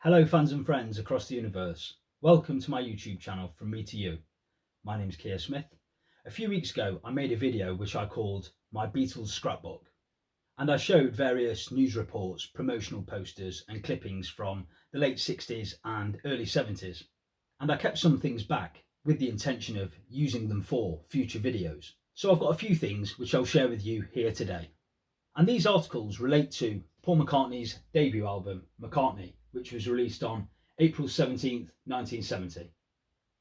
Hello fans and friends across the universe. Welcome to my YouTube channel From Me to You. My name's Keir Smith. A few weeks ago I made a video which I called My Beatles Scrapbook, and I showed various news reports, promotional posters and clippings from the late 60s and early 70s, and I kept some things back with the intention of using them for future videos. So I've got a few things which I'll share with you here today. And these articles relate to Paul McCartney's debut album, McCartney, which was released on April 17th, 1970.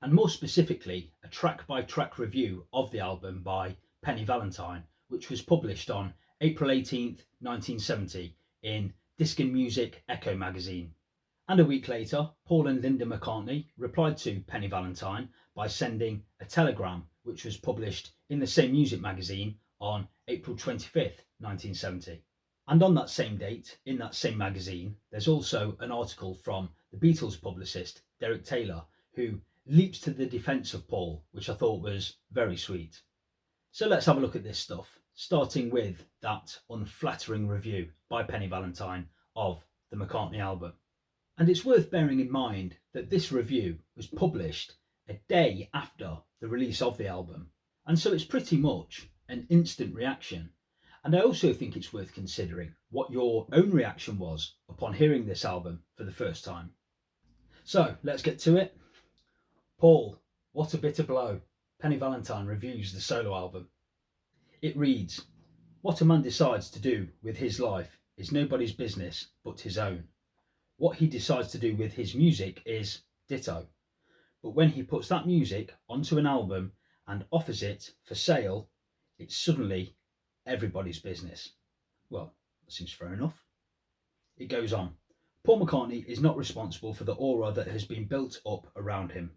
And more specifically, a track-by-track review of the album by Penny Valentine, which was published on April 18th, 1970 in Disc&Music Echo magazine. And a week later, Paul and Linda McCartney replied to Penny Valentine by sending a telegram, which was published in the same music magazine on April 25th, 1970. And on that same date, in that same magazine, there's also an article from the Beatles publicist, Derek Taylor, who leaps to the defence of Paul, which I thought was very sweet. So let's have a look at this stuff, starting with that unflattering review by Penny Valentine of the McCartney album. And it's worth bearing in mind that this review was published a day after the release of the album, and so it's pretty much an instant reaction. And I also think it's worth considering what your own reaction was upon hearing this album for the first time. So let's get to it. Paul, what a bitter blow. Penny Valentine reviews the solo album. It reads, "What a man decides to do with his life is nobody's business but his own. What he decides to do with his music is ditto. But when he puts that music onto an album and offers it for sale, it's suddenly everybody's business." Well, that seems fair enough. It goes on. Paul McCartney is not responsible for the aura that has been built up around him,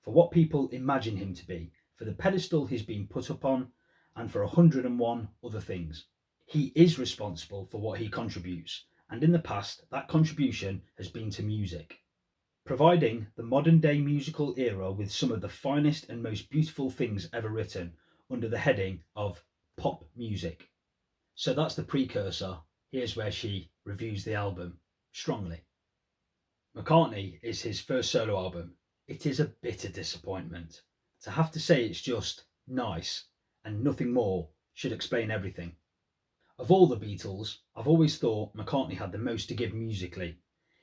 for what people imagine him to be, for the pedestal he's been put up on, and for 101 other things. He is responsible for what he contributes, and in the past that contribution has been to music, providing the modern day musical era with some of the finest and most beautiful things ever written under the heading of pop music. So that's the precursor. Here's where she reviews the album strongly. McCartney is his first solo album. It is a bitter disappointment. To have to say it's just nice and nothing more should explain everything. Of all the Beatles, I've always thought McCartney had the most to give musically.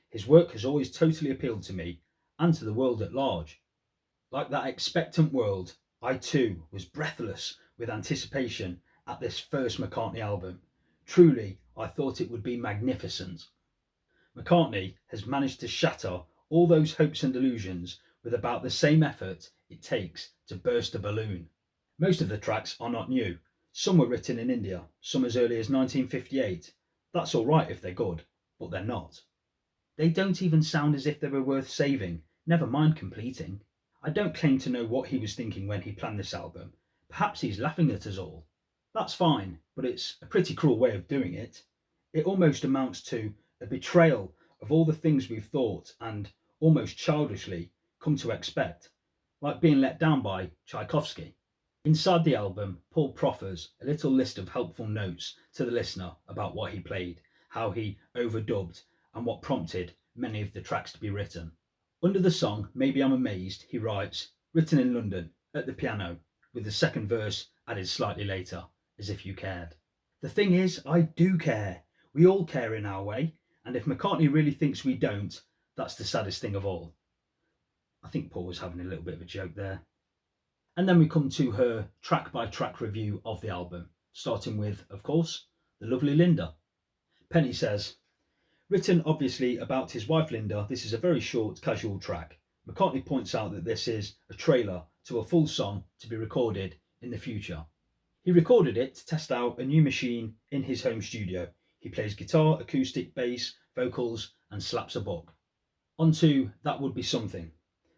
His work has always totally appealed to me and to the world at large. Like that expectant world, I too was breathless with anticipation at this first McCartney album. Truly, I thought it would be magnificent. McCartney has managed to shatter all those hopes and illusions with about the same effort it takes to burst a balloon. Most of the tracks are not new. Some were written in India, some as early as 1958. That's all right if they're good, but they're not. They don't even sound as if they were worth saving, never mind completing. I don't claim to know what he was thinking when he planned this album. Perhaps he's laughing at us all. That's fine, but it's a pretty cruel way of doing it. It almost amounts to a betrayal of all the things we've thought and, almost childishly, come to expect, like being let down by Tchaikovsky. Inside the album, Paul proffers a little list of helpful notes to the listener about what he played, how he overdubbed, and what prompted many of the tracks to be written. Under the song Maybe I'm Amazed, he writes, "Written in London, at the piano, with the second verse added slightly later, as if you cared." The thing is, I do care. We all care in our way, and if McCartney really thinks we don't, that's the saddest thing of all. I think Paul was having a little bit of a joke there. And then we come to her track-by-track review of the album, starting with, of course, the lovely Linda. Penny says, "Written obviously about his wife Linda, this is a very short, casual track. McCartney points out that this is a trailer to a full song to be recorded in the future. He recorded it to test out a new machine in his home studio. He plays guitar, acoustic, bass, vocals, and slaps a book. Onto That Would Be Something.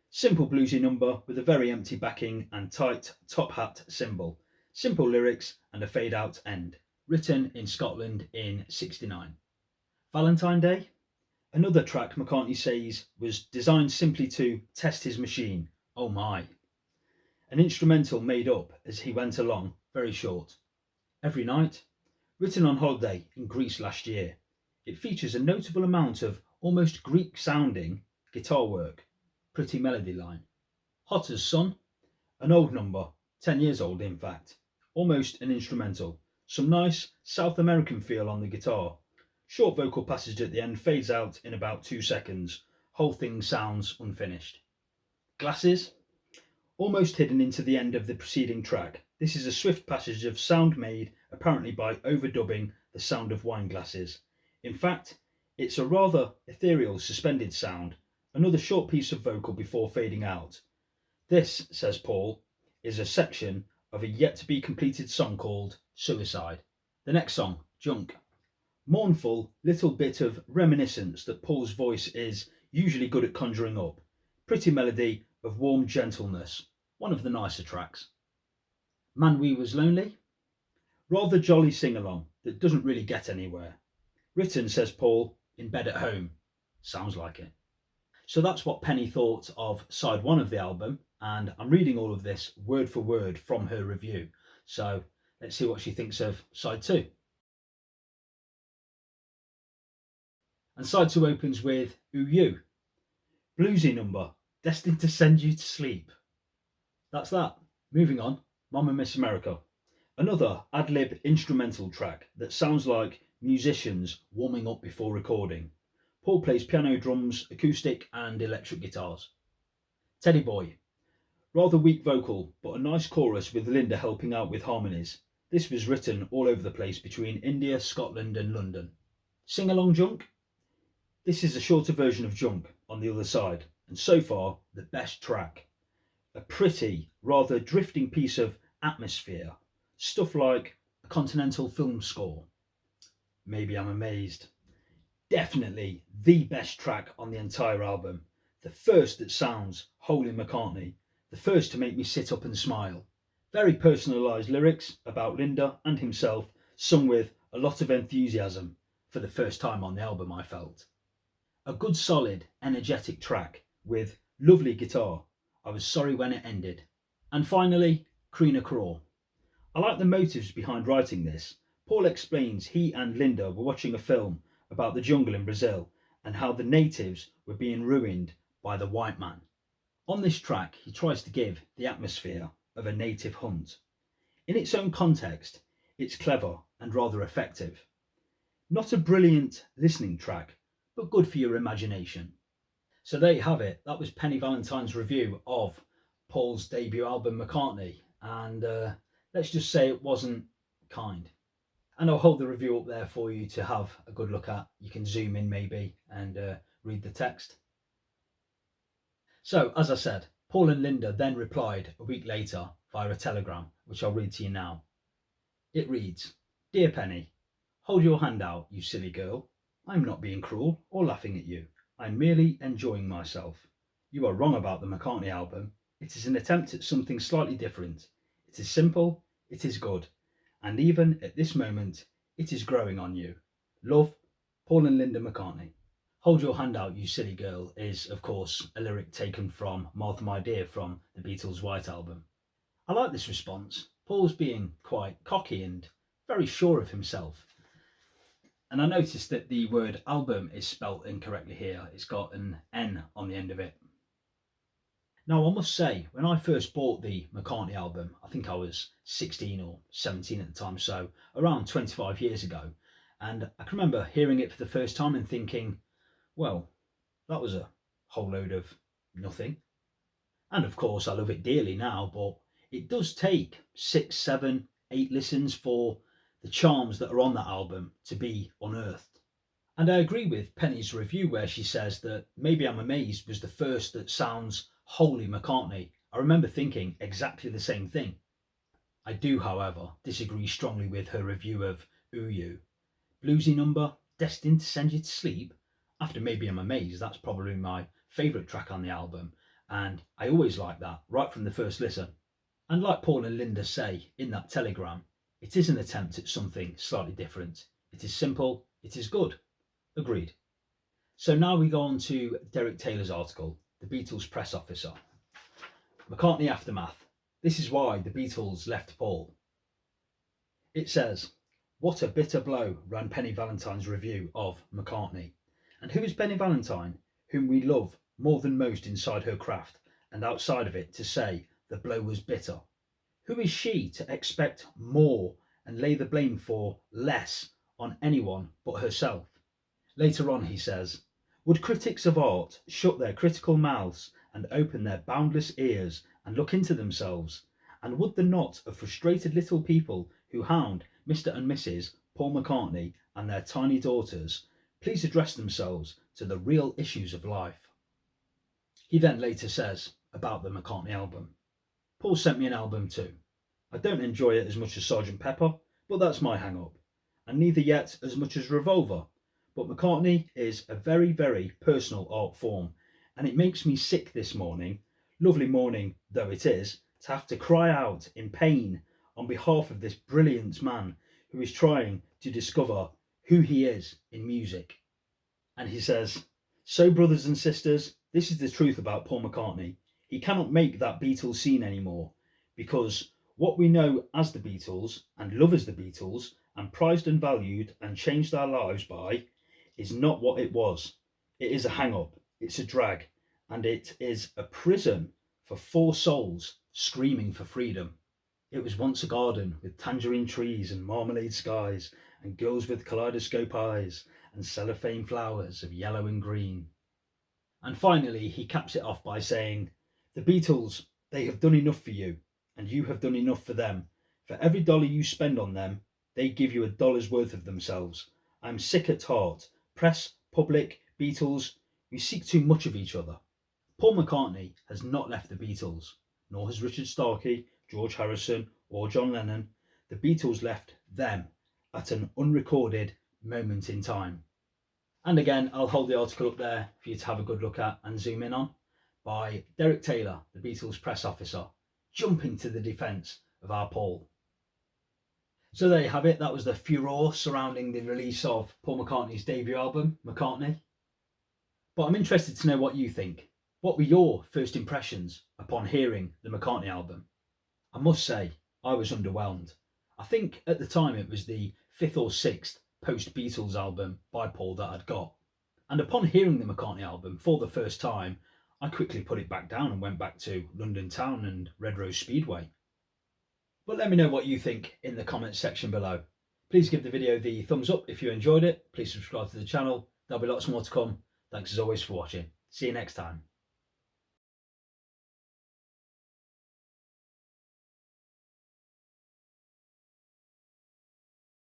Simple bluesy number with a very empty backing and tight top hat cymbal. Simple lyrics and a fade out end. Written in Scotland in '69. Valentine Day. Another track McCartney says was designed simply to test his machine. Oh my. An instrumental made up as he went along, very short. Every Night. Written on holiday in Greece last year. It features a notable amount of almost Greek sounding guitar work, pretty melody line. Hot as Sun, an old number, 10 years old in fact, almost an instrumental. Some nice South American feel on the guitar. Short vocal passage at the end fades out in about 2 seconds. Whole thing sounds unfinished. Glasses, almost hidden into the end of the preceding track. This is a swift passage of sound made apparently by overdubbing the sound of wine glasses. In fact, it's a rather ethereal suspended sound, another short piece of vocal before fading out. This, says Paul, is a section of a yet to be completed song called Suicide. The next song, Junk. Mournful little bit of reminiscence that Paul's voice is usually good at conjuring up. Pretty melody of warm gentleness, one of the nicer tracks. Man We Was Lonely, rather jolly sing-along that doesn't really get anywhere. Written, says Paul, in bed at home. Sounds like it. So that's what Penny thought of side one of the album, and I'm reading all of this word for word from her review. So let's see what she thinks of side two. And side two opens with Ooh You. Bluesy number, destined to send you to sleep. That's that. Moving on, Mama Miss America. Another ad-lib instrumental track that sounds like musicians warming up before recording. Paul plays piano, drums, acoustic and electric guitars. Teddy Boy. Rather weak vocal, but a nice chorus with Linda helping out with harmonies. This was written all over the place between India, Scotland and London. Sing Along Junk. This is a shorter version of Junk on the other side, and so far the best track. A pretty, rather drifting piece of atmosphere, stuff like a continental film score. Maybe I'm Amazed. Definitely the best track on the entire album. The first that sounds wholly McCartney. The first to make me sit up and smile. Very personalised lyrics about Linda and himself, sung with a lot of enthusiasm for the first time on the album, I felt. A good solid, energetic track with lovely guitar. I was sorry when it ended. And finally, Creena Craw. I like the motives behind writing this. Paul explains he and Linda were watching a film about the jungle in Brazil and how the natives were being ruined by the white man. On this track, he tries to give the atmosphere of a native hunt. In its own context, it's clever and rather effective. Not a brilliant listening track, but good for your imagination. So there you have it. That was Penny Valentine's review of Paul's debut album, McCartney. And let's just say it wasn't kind. And I'll hold the review up there for you to have a good look at. You can zoom in maybe and read the text. So, as I said, Paul and Linda then replied a week later via a telegram, which I'll read to you now. It reads, Dear Penny, hold your hand out, you silly girl. I'm not being cruel or laughing at you. I'm merely enjoying myself. You are wrong about the McCartney album. It is an attempt at something slightly different. It is simple, it is good, and even at this moment, it is growing on you. Love, Paul and Linda McCartney. Hold your hand out, you silly girl is, of course, a lyric taken from Martha My Dear from the Beatles' White Album. I like this response. Paul's being quite cocky and very sure of himself. And I noticed that the word album is spelt incorrectly here. It's got an N on the end of it. Now, I must say, when I first bought the McCartney album, I think I was 16 or 17 at the time, so around 25 years ago. And I can remember hearing it for the first time and thinking, well, that was a whole load of nothing. And of course, I love it dearly now, but it does take 6, 7, 8 listens for the charms that are on that album to be unearthed. And I agree with Penny's review where she says that Maybe I'm Amazed was the first that sounds wholly McCartney. I remember thinking exactly the same thing. I do, however, disagree strongly with her review of Ooh You. Bluesy number, destined to send you to sleep. After Maybe I'm Amazed, that's probably my favourite track on the album, and I always like that right from the first listen. And like Paul and Linda say in that telegram, it is an attempt at something slightly different. It is simple, it is good. Agreed. So now we go on to Derek Taylor's article, The Beatles Press Officer. McCartney Aftermath. This is why the Beatles left Paul. It says, what a bitter blow, ran Penny Valentine's review of McCartney. And who is Penny Valentine, whom we love more than most inside her craft and outside of it, to say the blow was bitter? Who is she to expect more and lay the blame for less on anyone but herself? Later on, he says, would critics of art shut their critical mouths and open their boundless ears and look into themselves? And would the knot of frustrated little people who hound Mr. and Mrs. Paul McCartney and their tiny daughters please address themselves to the real issues of life? He then later says about the McCartney album, Paul sent me an album too. I don't enjoy it as much as Sgt. Pepper, but that's my hang up, and neither yet as much as Revolver. But McCartney is a very, very personal art form, and it makes me sick this morning, lovely morning though it is, to have to cry out in pain on behalf of this brilliant man who is trying to discover who he is in music. And he says, so brothers and sisters, this is the truth about Paul McCartney. He cannot make that Beatles scene anymore, because what we know as the Beatles and love as the Beatles and prized and valued and changed our lives by is not what it was. It is a hang-up, it's a drag, and it is a prison for four souls screaming for freedom. It was once a garden with tangerine trees and marmalade skies and girls with kaleidoscope eyes and cellophane flowers of yellow and green. And finally, he caps it off by saying, the Beatles, they have done enough for you, and you have done enough for them. For every dollar you spend on them, they give you $1's worth of themselves. I'm sick at heart. Press, public, Beatles, we seek too much of each other. Paul McCartney has not left the Beatles, nor has Richard Starkey, George Harrison, or John Lennon. The Beatles left them at an unrecorded moment in time. And again, I'll hold the article up there for you to have a good look at and zoom in on, by Derek Taylor, the Beatles press officer, jumping to the defence of our Paul. So there you have it. That was the furore surrounding the release of Paul McCartney's debut album, McCartney. But I'm interested to know what you think. What were your first impressions upon hearing the McCartney album? I must say, I was underwhelmed. I think at the time it was the 5th or 6th post-Beatles album by Paul that I'd got. And upon hearing the McCartney album for the first time, I quickly put it back down and went back to London Town and Red Rose Speedway. But let me know what you think in the comments section below. Please give the video the thumbs up if you enjoyed it. Please subscribe to the channel. There'll be lots more to come. Thanks as always for watching. See you next time.